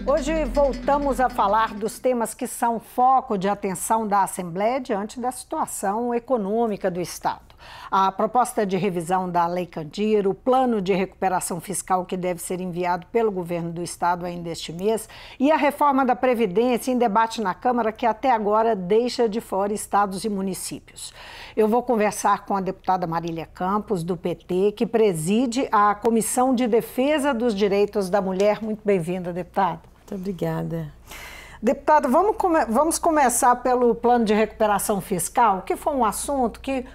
Hoje voltamos a falar dos temas que são foco de atenção da Assembleia diante da situação econômica do Estado. A proposta de revisão da Lei Candir, o plano de recuperação fiscal que deve ser enviado pelo governo do Estado ainda este mês e a reforma da Previdência em debate na Câmara que até agora deixa de fora estados e municípios. Eu vou conversar com a deputada Marília Campos, do PT, que preside a Comissão de Defesa dos Direitos da Mulher. Muito bem-vinda, deputada. Muito obrigada. Deputada, vamos começar pelo plano de recuperação fiscal, que foi um assunto que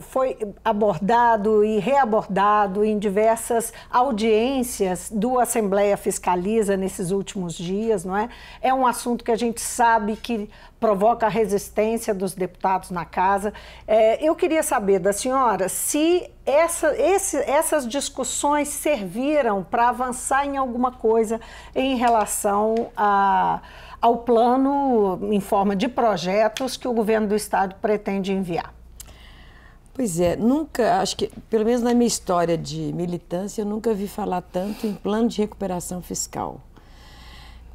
foi abordado e reabordado em diversas audiências do Assembleia Fiscaliza nesses últimos dias, não é? É um assunto que a gente sabe que provoca a resistência dos deputados na casa. Eu queria saber da senhora se essas discussões serviram para avançar em alguma coisa em relação ao plano em forma de projetos que o governo do Estado pretende enviar. Pois é, acho que, pelo menos na minha história de militância, eu nunca vi falar tanto em plano de recuperação fiscal.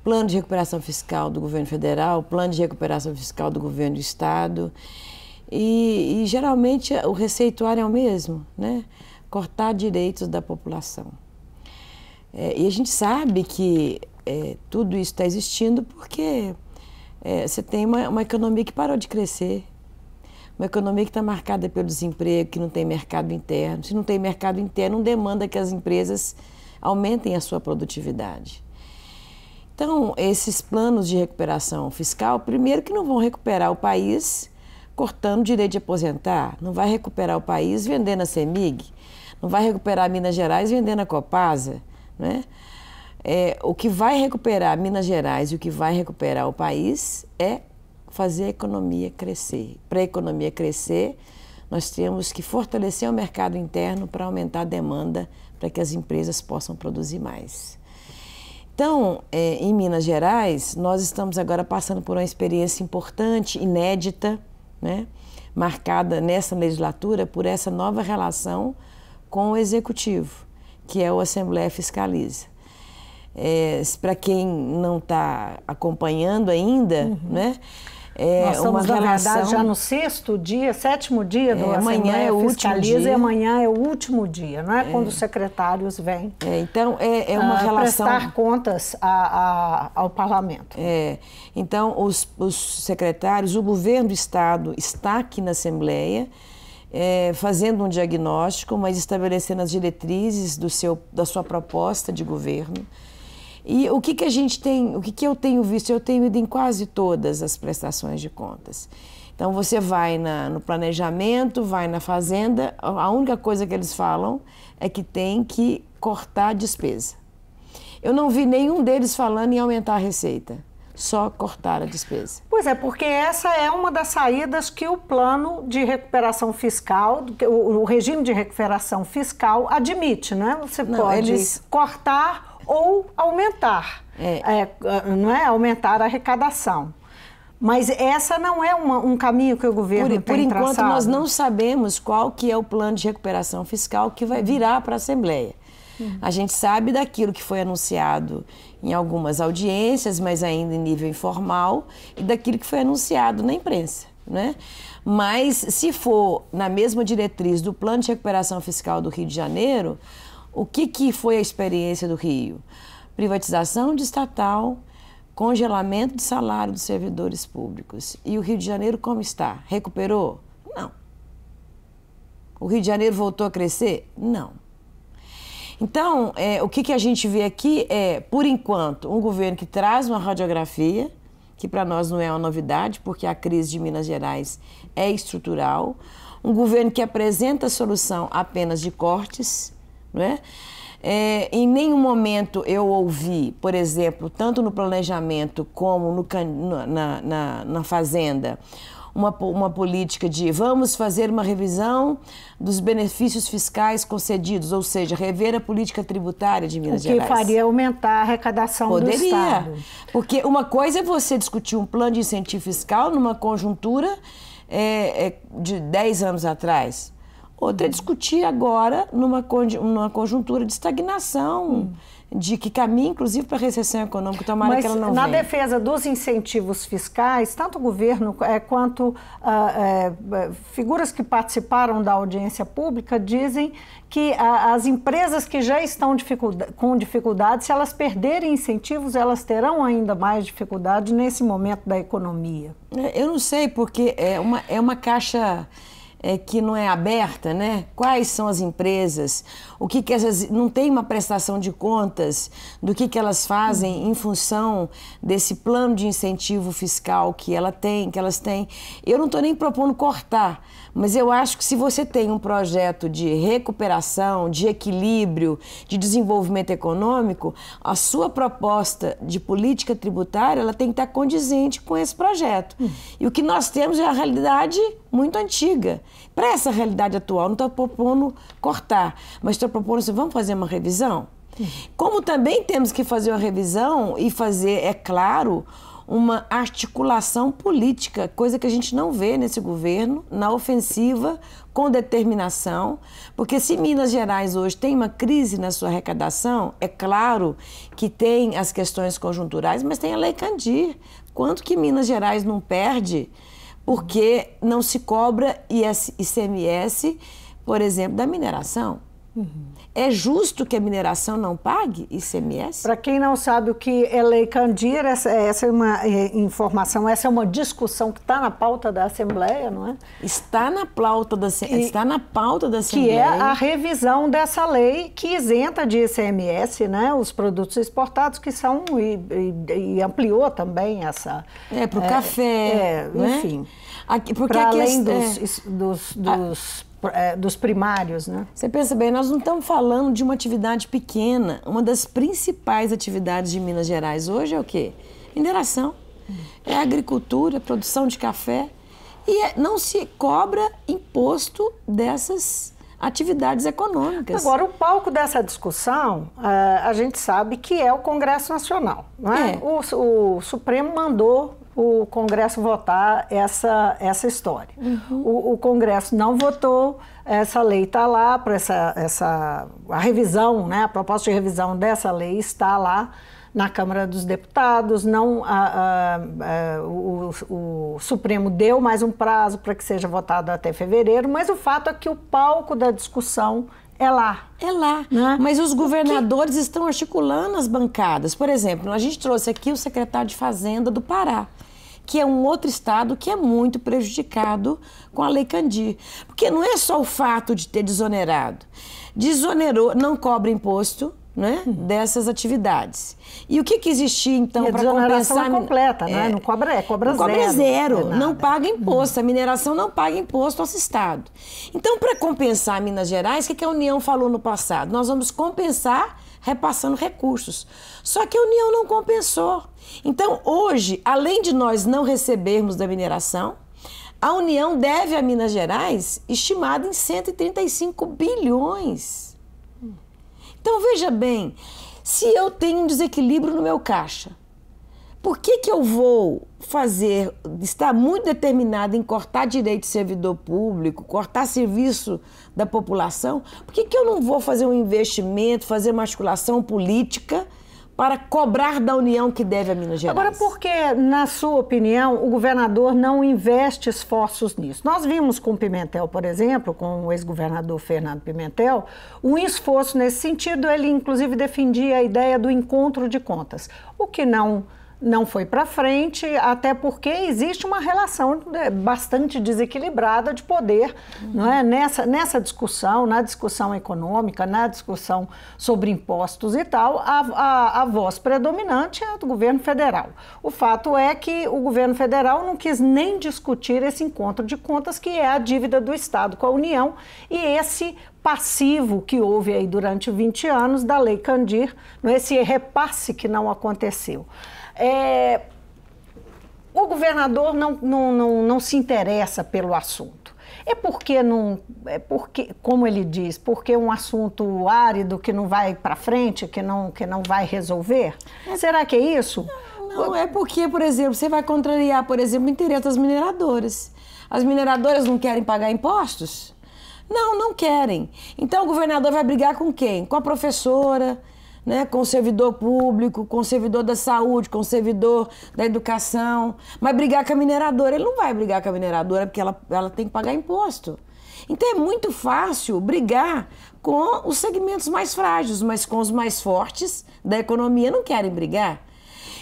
Plano de recuperação fiscal do governo federal, plano de recuperação fiscal do governo do Estado. E geralmente o receituário é o mesmo, né? Cortar direitos da população. E a gente sabe que tudo isso está existindo porque você tem uma economia que parou de crescer, uma economia que está marcada pelo desemprego, que não tem mercado interno. Se não tem mercado interno, não demanda que as empresas aumentem a sua produtividade. Então, esses planos de recuperação fiscal, primeiro que não vão recuperar o país cortando o direito de aposentar, não vai recuperar o país vendendo a CEMIG, não vai recuperar Minas Gerais vendendo a Copasa, né? O que vai recuperar Minas Gerais e o que vai recuperar o país é fazer a economia crescer. Para a economia crescer, nós temos que fortalecer o mercado interno para aumentar a demanda, para que as empresas possam produzir mais. Então, em Minas Gerais, nós estamos agora passando por uma experiência importante, inédita, né? Marcada nessa legislatura por essa nova relação com o Executivo, que é o Assembleia Fiscaliza. Para quem não está acompanhando ainda, né? Nós estamos, na verdade, já no sétimo dia do Assembleia Fiscaliza, e amanhã é o último dia, não é? Quando os secretários vêm então, uma relação... prestar contas ao Parlamento. Então, os secretários, o governo do Estado está aqui na Assembleia, fazendo um diagnóstico, mas estabelecendo as diretrizes da sua proposta de governo. E o que a gente tem, o que eu tenho visto? Eu tenho ido em quase todas as prestações de contas. Então, você vai no planejamento, vai na fazenda, a única coisa que eles falam é que tem que cortar a despesa. Eu não vi nenhum deles falando em aumentar a receita, só cortar a despesa. Pois é, porque essa é uma das saídas que o plano de recuperação fiscal, o regime de recuperação fiscal admite, né? Você pode cortar ou aumentar, não é? Aumentar a arrecadação. Mas essa não é um caminho que o governo tem traçado. Por enquanto, nós não sabemos qual que é o plano de recuperação fiscal que vai virar para a Assembleia. A gente sabe daquilo que foi anunciado em algumas audiências, mas ainda em nível informal, e daquilo que foi anunciado na imprensa, né? Mas, se for na mesma diretriz do plano de recuperação fiscal do Rio de Janeiro, o que foi a experiência do Rio? Privatização de estatal, congelamento de salário dos servidores públicos. E o Rio de Janeiro como está? Recuperou? Não. O Rio de Janeiro voltou a crescer? Não. Então, o que a gente vê aqui é, por enquanto, um governo que traz uma radiografia, que para nós não é uma novidade, porque a crise de Minas Gerais é estrutural, um governo que apresenta a solução apenas de cortes, não é? Em nenhum momento eu ouvi, por exemplo, tanto no planejamento como na Fazenda, uma política de vamos fazer uma revisão dos benefícios fiscais concedidos, ou seja, rever a política tributária de Minas Gerais. O que faria aumentar a arrecadação do Estado. Porque uma coisa é você discutir um plano de incentivo fiscal numa conjuntura de 10 anos atrás. Outra é discutir agora numa conjuntura de estagnação que caminha, inclusive, para a recessão econômica. Tomara Mas que ela não na venha. defesa dos incentivos fiscais, tanto o governo quanto figuras que participaram da audiência pública dizem que as empresas que já estão com dificuldade, se elas perderem incentivos, elas terão ainda mais dificuldade nesse momento da economia. Eu não sei, porque é uma caixa que não é aberta, né? Quais são as empresas? O que essas não tem uma prestação de contas do que elas fazem em função desse plano de incentivo fiscal que elas têm. Eu não estou nem propondo cortar, mas eu acho que se você tem um projeto de recuperação, de equilíbrio, de desenvolvimento econômico, a sua proposta de política tributária ela tem que estar condizente com esse projeto. E o que nós temos é a realidade muito antiga. Para essa realidade atual, não estou propondo cortar, mas estou propondo assim, vamos fazer uma revisão? Como também temos que fazer uma revisão e fazer, é claro, uma articulação política, coisa que a gente não vê nesse governo, na ofensiva, com determinação, porque se Minas Gerais hoje tem uma crise na sua arrecadação, é claro que tem as questões conjunturais, mas tem a Lei Candir. Quanto que Minas Gerais não perde porque não se cobra ICMS, por exemplo, da mineração? É justo que a mineração não pague ICMS? Para quem não sabe o que é Lei Candir, essa é uma informação, essa é uma discussão que está na pauta da Assembleia, não é? Está na pauta da Assembleia. Que é a revisão dessa lei que isenta de ICMS, né, os produtos exportados que são, e ampliou também essa... para o café, né? Enfim, para além dos primários, né? Você pensa bem, nós não estamos falando de uma atividade pequena. Uma das principais atividades de Minas Gerais hoje é o quê? Mineração. É agricultura, produção de café. E não se cobra imposto dessas atividades econômicas. Agora, o palco dessa discussão, a gente sabe que é o Congresso Nacional, não é? O Supremo mandou o Congresso votar essa história. O Congresso não votou, essa lei está lá, para a revisão, né, a proposta de revisão dessa lei está lá na Câmara dos Deputados, o Supremo deu mais um prazo para que seja votado até fevereiro, mas o fato é que o palco da discussão é lá. É lá, né? Mas os governadores estão articulando as bancadas. Por exemplo, a gente trouxe aqui o secretário de Fazenda do Pará, que é um outro estado que é muito prejudicado com a Lei Candir. Porque não é só o fato de ter desonerado. Desonerou, não cobra imposto, né, dessas atividades. E o que existia, então, para compensar... É completa, né? Não cobra zero. Cobra zero, não paga imposto. A mineração não paga imposto ao Estado. Então, para compensar Minas Gerais, o que a União falou no passado? Nós vamos compensar repassando recursos. Só que a União não compensou. Então, hoje, além de nós não recebermos da mineração, a União deve a Minas Gerais estimado em 135 bilhões. Então, veja bem, se eu tenho um desequilíbrio no meu caixa, por que eu vou estar muito determinada em cortar direito de servidor público, cortar serviço da população? Por que eu não vou fazer um investimento, fazer uma articulação política para cobrar da União que deve a Minas Gerais? Agora, por que, na sua opinião, o governador não investe esforços nisso? Nós vimos com o Pimentel, por exemplo, com o ex-governador Fernando Pimentel, um esforço nesse sentido. Ele, inclusive, defendia a ideia do encontro de contas, o que não foi para frente, até porque existe uma relação bastante desequilibrada de poder, não é? Nessa discussão, na discussão econômica, na discussão sobre impostos e tal, a voz predominante é a do governo federal. O fato é que o governo federal não quis nem discutir esse encontro de contas, que é a dívida do Estado com a União, e esse passivo que houve aí durante 20 anos da Lei Candir, esse repasse que não aconteceu. O governador não se interessa pelo assunto. Porque, como ele diz, porque é um assunto árido que não vai para frente, que não vai resolver? Será que é isso? Não, é porque, por exemplo, você vai contrariar, por exemplo, o interesse das mineradoras. As mineradoras não querem pagar impostos? Não querem. Então o governador vai brigar com quem? Com a professora, né, com o servidor público, com o servidor da saúde, com o servidor da educação, mas brigar com a mineradora. Ele não vai brigar com a mineradora porque ela tem que pagar imposto. Então é muito fácil brigar com os segmentos mais frágeis, mas com os mais fortes da economia não querem brigar.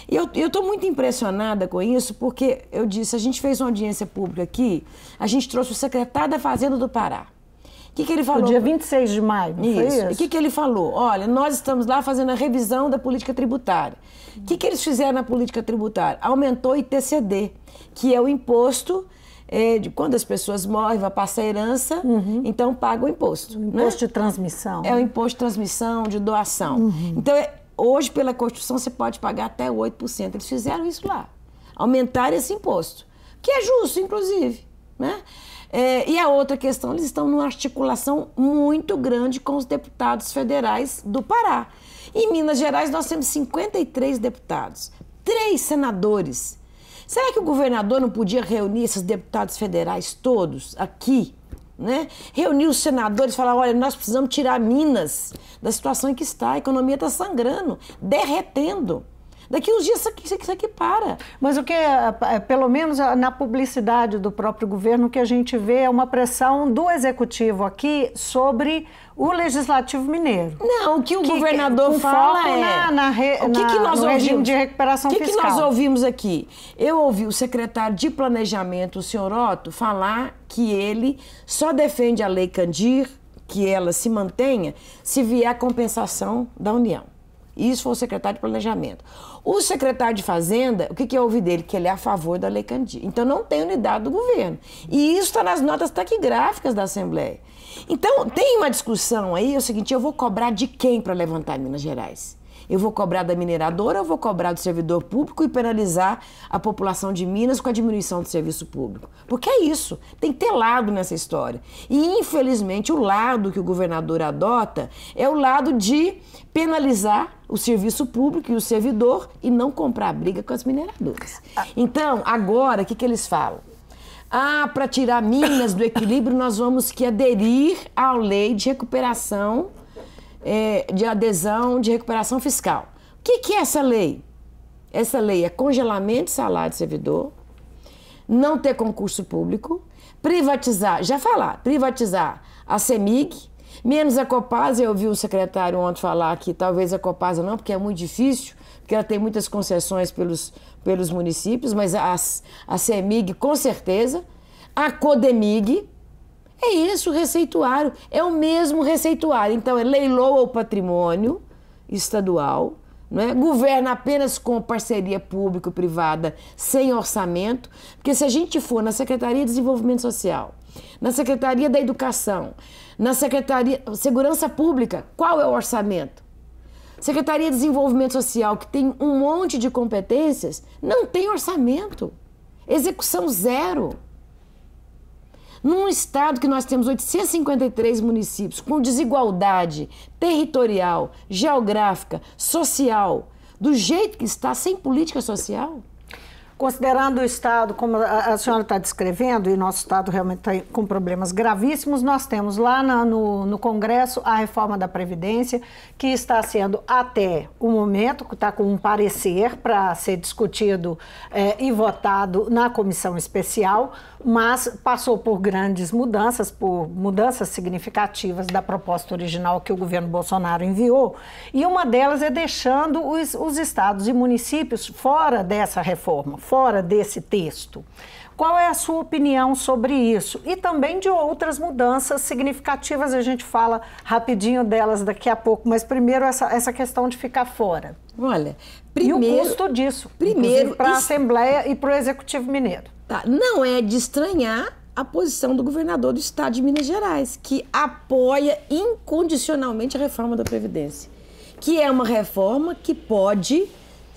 E eu estou muito impressionada com isso, porque eu disse, a gente fez uma audiência pública aqui, a gente trouxe o secretário da Fazenda do Pará. O que ele falou? No dia 26 de maio, não foi isso? E o que ele falou? Olha, nós estamos lá fazendo a revisão da política tributária. O que eles fizeram na política tributária? Aumentou o ITCD, que é o imposto de quando as pessoas morrem, vai passar a herança, então paga o imposto. O imposto de transmissão. É o imposto de transmissão, de doação. Então, hoje, pela Constituição, você pode pagar até 8%. Eles fizeram isso lá. Aumentaram esse imposto, que é justo, inclusive, né? E a outra questão, eles estão numa articulação muito grande com os deputados federais do Pará. Em Minas Gerais, nós temos 53 deputados, 3 senadores. Será que o governador não podia reunir esses deputados federais todos aqui, né? Reunir os senadores e falar, olha, nós precisamos tirar Minas da situação em que está, a economia está sangrando, derretendo. Daqui uns dias isso aqui para. Mas o que, pelo menos na publicidade do próprio governo, o que a gente vê é uma pressão do executivo aqui sobre o legislativo mineiro. Não, o que o governador fala no regime de recuperação fiscal. O que nós ouvimos aqui? Eu ouvi o secretário de Planejamento, o senhor Otto, falar que ele só defende a Lei Candir, que ela se mantenha, se vier a compensação da União. Isso foi o secretário de Planejamento. O secretário de Fazenda, o que eu ouvi dele? Que ele é a favor da Lei Candir. Então, não tem unidade do governo. E isso está nas notas taquigráficas da Assembleia. Então, tem uma discussão aí, é o seguinte, eu vou cobrar de quem para levantar Minas Gerais? Eu vou cobrar da mineradora ou eu vou cobrar do servidor público e penalizar a população de Minas com a diminuição do serviço público? Porque é isso, tem que ter lado nessa história. E, infelizmente, o lado que o governador adota é o lado de penalizar o serviço público e o servidor e não comprar briga com as mineradoras. Então, agora, o que eles falam? Para tirar Minas do equilíbrio, nós vamos que aderir à lei de recuperação de adesão de recuperação fiscal. O que é essa lei? Essa lei é congelamento de salário de servidor, não ter concurso público, privatizar a CEMIG, menos a Copasa. Eu ouvi o secretário ontem falar que talvez a Copasa não, porque é muito difícil, porque ela tem muitas concessões pelos municípios, mas a CEMIG com certeza, a CODEMIG. É isso, o receituário, é o mesmo receituário. Então, leiloa o patrimônio estadual, né? Governa apenas com parceria público-privada, sem orçamento, porque se a gente for na Secretaria de Desenvolvimento Social, na Secretaria da Educação, na Secretaria de Segurança Pública, qual é o orçamento? Secretaria de Desenvolvimento Social, que tem um monte de competências, não tem orçamento. Execução zero. Num estado que nós temos 853 municípios com desigualdade territorial, geográfica, social, do jeito que está, sem política social? Considerando o Estado, como a senhora está descrevendo, e nosso Estado realmente está com problemas gravíssimos, nós temos lá no Congresso a reforma da Previdência, que está sendo, até o momento, que está com um parecer para ser discutido e votado na comissão especial, mas passou por grandes mudanças, por mudanças significativas da proposta original que o governo Bolsonaro enviou, e uma delas é deixando os estados e municípios fora dessa reforma, fora desse texto. Qual é a sua opinião sobre isso? E também de outras mudanças significativas, a gente fala rapidinho delas daqui a pouco, mas primeiro essa questão de ficar fora. Olha, primeiro... E o custo disso, primeiro para a Assembleia e para o Executivo Mineiro. Tá, não é de estranhar a posição do governador do estado de Minas Gerais, que apoia incondicionalmente a reforma da Previdência, que é uma reforma que pode...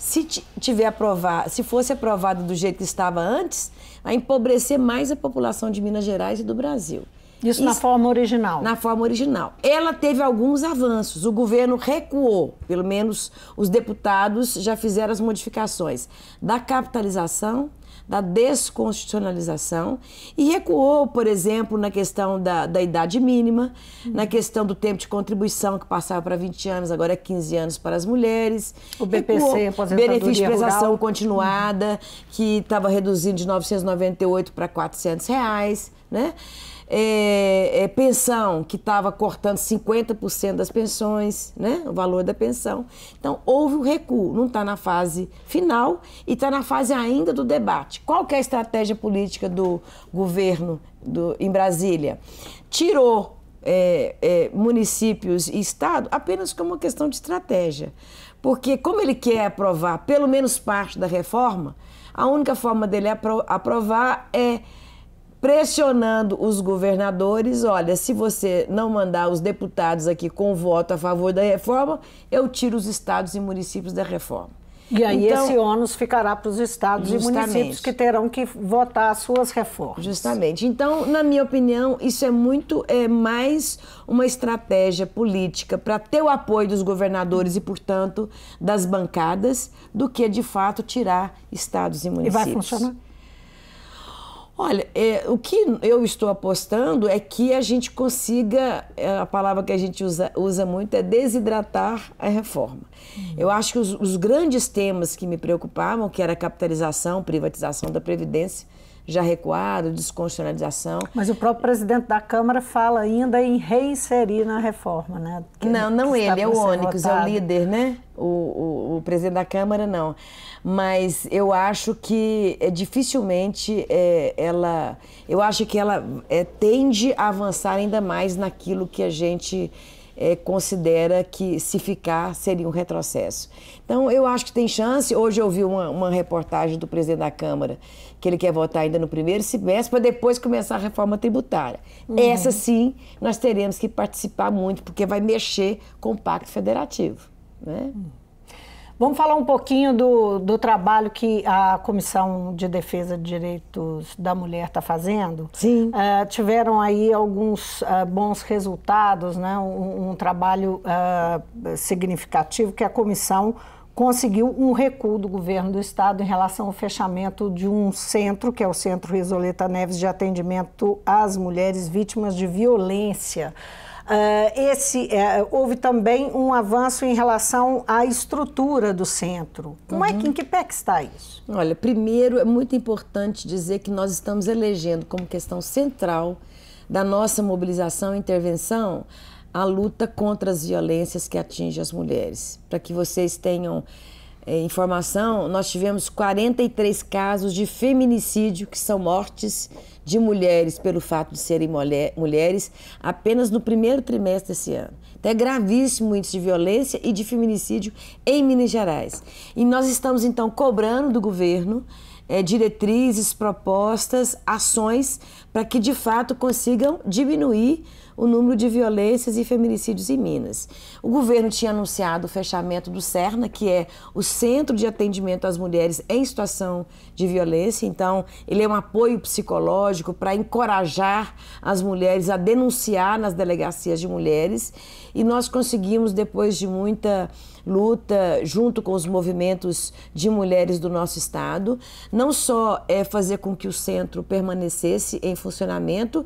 Se fosse aprovada do jeito que estava antes, vai empobrecer mais a população de Minas Gerais e do Brasil. Isso na forma original? Na forma original. Ela teve alguns avanços, o governo recuou, pelo menos os deputados já fizeram as modificações da capitalização, da desconstitucionalização e recuou, por exemplo, na questão da idade mínima, na questão do tempo de contribuição, que passava para 20 anos, agora é 15 anos para as mulheres. O BPC, aposentadoria benefício de prestação rural continuada, que estava reduzindo de R$ 998 para R$ 400, né? Pensão, que estava cortando 50% das pensões, né? O valor da pensão. Então, houve um recuo, não está na fase final e está na fase ainda do debate. Qual que é a estratégia política do governo em Brasília? Tirou municípios e estado apenas como uma questão de estratégia. Porque como ele quer aprovar pelo menos parte da reforma, a única forma dele aprovar é pressionando os governadores: olha, se você não mandar os deputados aqui com voto a favor da reforma, eu tiro os estados e municípios da reforma. E aí então, esse ônus ficará para os estados e municípios que terão que votar as suas reformas. Justamente. Então, na minha opinião, isso é mais uma estratégia política para ter o apoio dos governadores e, portanto, das bancadas, do que, de fato, tirar estados e municípios. E vai funcionar? Olha, o que eu estou apostando é que a gente consiga, a palavra que a gente usa muito é desidratar a reforma. Eu acho que os grandes temas que me preocupavam, que era a capitalização, privatização da Previdência, já recuado, desconstitucionalização. Mas o próprio presidente da Câmara fala ainda em reinserir na reforma, né? Não ele, é o Onyx, é o líder, né? O presidente da Câmara, não. Mas eu acho que dificilmente eu acho que ela tende a avançar ainda mais naquilo que a gente considera que, se ficar, seria um retrocesso. Então, eu acho que tem chance. Hoje eu vi uma reportagem do presidente da Câmara que ele quer votar ainda no primeiro semestre para depois começar a reforma tributária. Essa, sim, nós teremos que participar muito, porque vai mexer com o Pacto Federativo, né? Vamos falar um pouquinho do trabalho que a Comissão de Defesa de Direitos da Mulher está fazendo. Sim. Tiveram aí alguns bons resultados, né? Um trabalho significativo, que a comissão conseguiu um recuo do governo do estado em relação ao fechamento de um centro, que é o Centro Risoleta Neves de Atendimento às Mulheres Vítimas de Violência. Houve também um avanço em relação à estrutura do centro. Em que pé que está isso? Olha, primeiro é muito importante dizer que nós estamos elegendo como questão central da nossa mobilização e intervenção a luta contra as violências que atingem as mulheres. Para que vocês tenham informação, nós tivemos 43 casos de feminicídio, que são mortes de mulheres pelo fato de serem mulheres, apenas no primeiro trimestre desse ano. Então é gravíssimo o índice de violência e de feminicídio em Minas Gerais. E nós estamos, então, cobrando do governo diretrizes, propostas, ações para que, de fato, consigam diminuir o número de violências e feminicídios em Minas. O governo tinha anunciado o fechamento do CERNA, que é o Centro de Atendimento às Mulheres em Situação de Violência. Então, ele é um apoio psicológico para encorajar as mulheres a denunciar nas delegacias de mulheres. E nós conseguimos, depois de muita luta, junto com os movimentos de mulheres do nosso estado, não só fazer com que o centro permanecesse em funcionamento,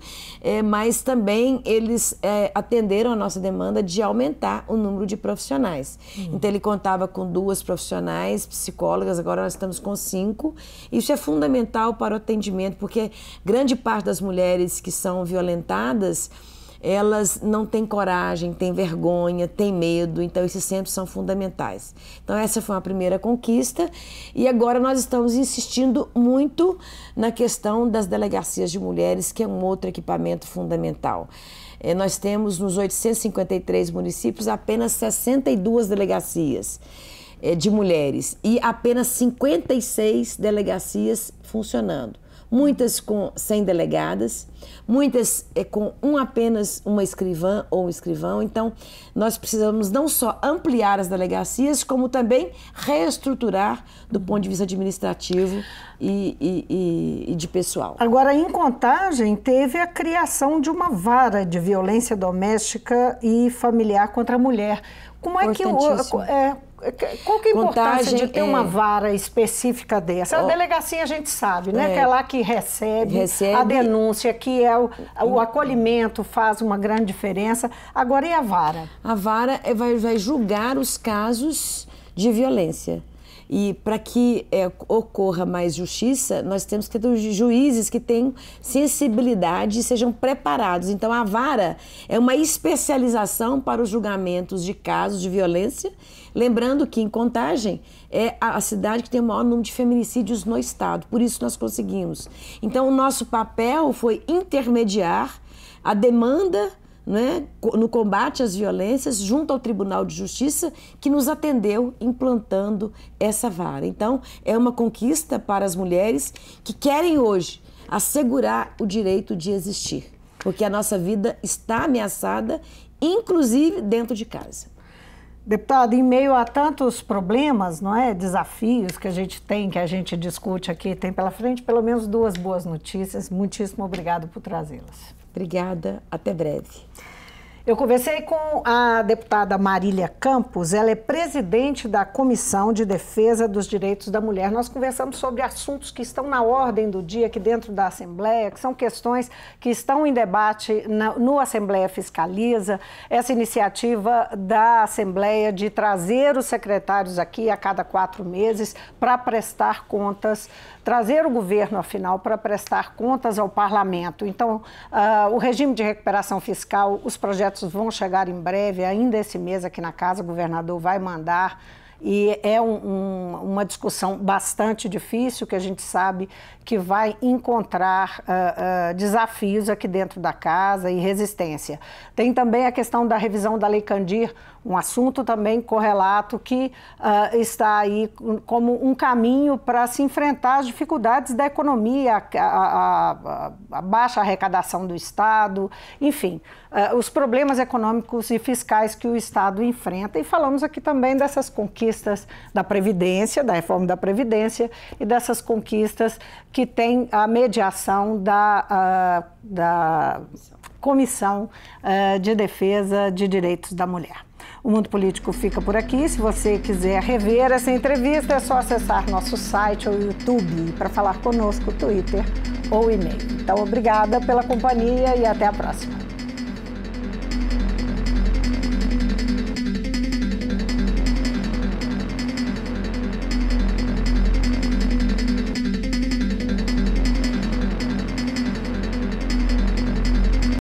mas também eles atenderam a nossa demanda de aumentar o número de profissionais. Então, ele contava com 2 profissionais, psicólogas, agora nós estamos com 5. Isso é fundamental para o atendimento, porque grande parte das mulheres que são violentadas, elas não têm coragem, têm vergonha, têm medo, então esses centros são fundamentais. Então essa foi uma primeira conquista e agora nós estamos insistindo muito na questão das delegacias de mulheres, que é um outro equipamento fundamental. Nós temos nos 853 municípios apenas 62 delegacias de mulheres e apenas 56 delegacias funcionando. Muitas com 100 delegadas, muitas com apenas uma escrivã ou um escrivão. Então, nós precisamos não só ampliar as delegacias, como também reestruturar do ponto de vista administrativo e de pessoal. Agora, em Contagem, teve a criação de uma vara de violência doméstica e familiar contra a mulher. Como é que Qual que é a importância de ter uma vara específica dessa? A delegacia a gente sabe, né? Que é lá que recebe a denúncia, que é o acolhimento, faz uma grande diferença. Agora, e a vara? A vara vai julgar os casos de violência. E para que ocorra mais justiça, nós temos que ter juízes que tenham sensibilidade e sejam preparados. Então, a vara é uma especialização para os julgamentos de casos de violência. Lembrando que, em Contagem, é a cidade que tem o maior número de feminicídios no estado. Por isso, nós conseguimos. Então, o nosso papel foi intermediar a demanda, né, no combate às violências junto ao Tribunal de Justiça, que nos atendeu implantando essa vara. Então, é uma conquista para as mulheres que querem hoje assegurar o direito de existir, porque a nossa vida está ameaçada, inclusive dentro de casa. Deputada, em meio a tantos problemas, não é, desafios que a gente tem, que a gente discute aqui, tem pela frente pelo menos 2 boas notícias. Muitíssimo obrigado por trazê-las. Obrigada, até breve. Eu conversei com a deputada Marília Campos, ela é presidente da Comissão de Defesa dos Direitos da Mulher. Nós conversamos sobre assuntos que estão na ordem do dia aqui dentro da Assembleia, que são questões que estão em debate no Assembleia Fiscaliza, essa iniciativa da Assembleia de trazer os secretários aqui a cada 4 meses para prestar contas, trazer o governo, afinal, para prestar contas ao parlamento. Então, o regime de recuperação fiscal, os projetos vão chegar em breve, ainda esse mês aqui na casa, o governador vai mandar, e é uma discussão bastante difícil, que a gente sabe que vai encontrar desafios aqui dentro da casa e resistência. Tem também a questão da revisão da Lei Candir, um assunto também correlato que está aí como um caminho para se enfrentar as dificuldades da economia, a baixa arrecadação do Estado, enfim, os problemas econômicos e fiscais que o Estado enfrenta. E falamos aqui também dessas conquistas da Previdência, da reforma da Previdência, e dessas conquistas que tem a mediação da Comissão de Defesa de Direitos da Mulher. O Mundo Político fica por aqui. Se você quiser rever essa entrevista, é só acessar nosso site ou YouTube. Para falar conosco, Twitter ou e-mail. Então, obrigada pela companhia e até a próxima.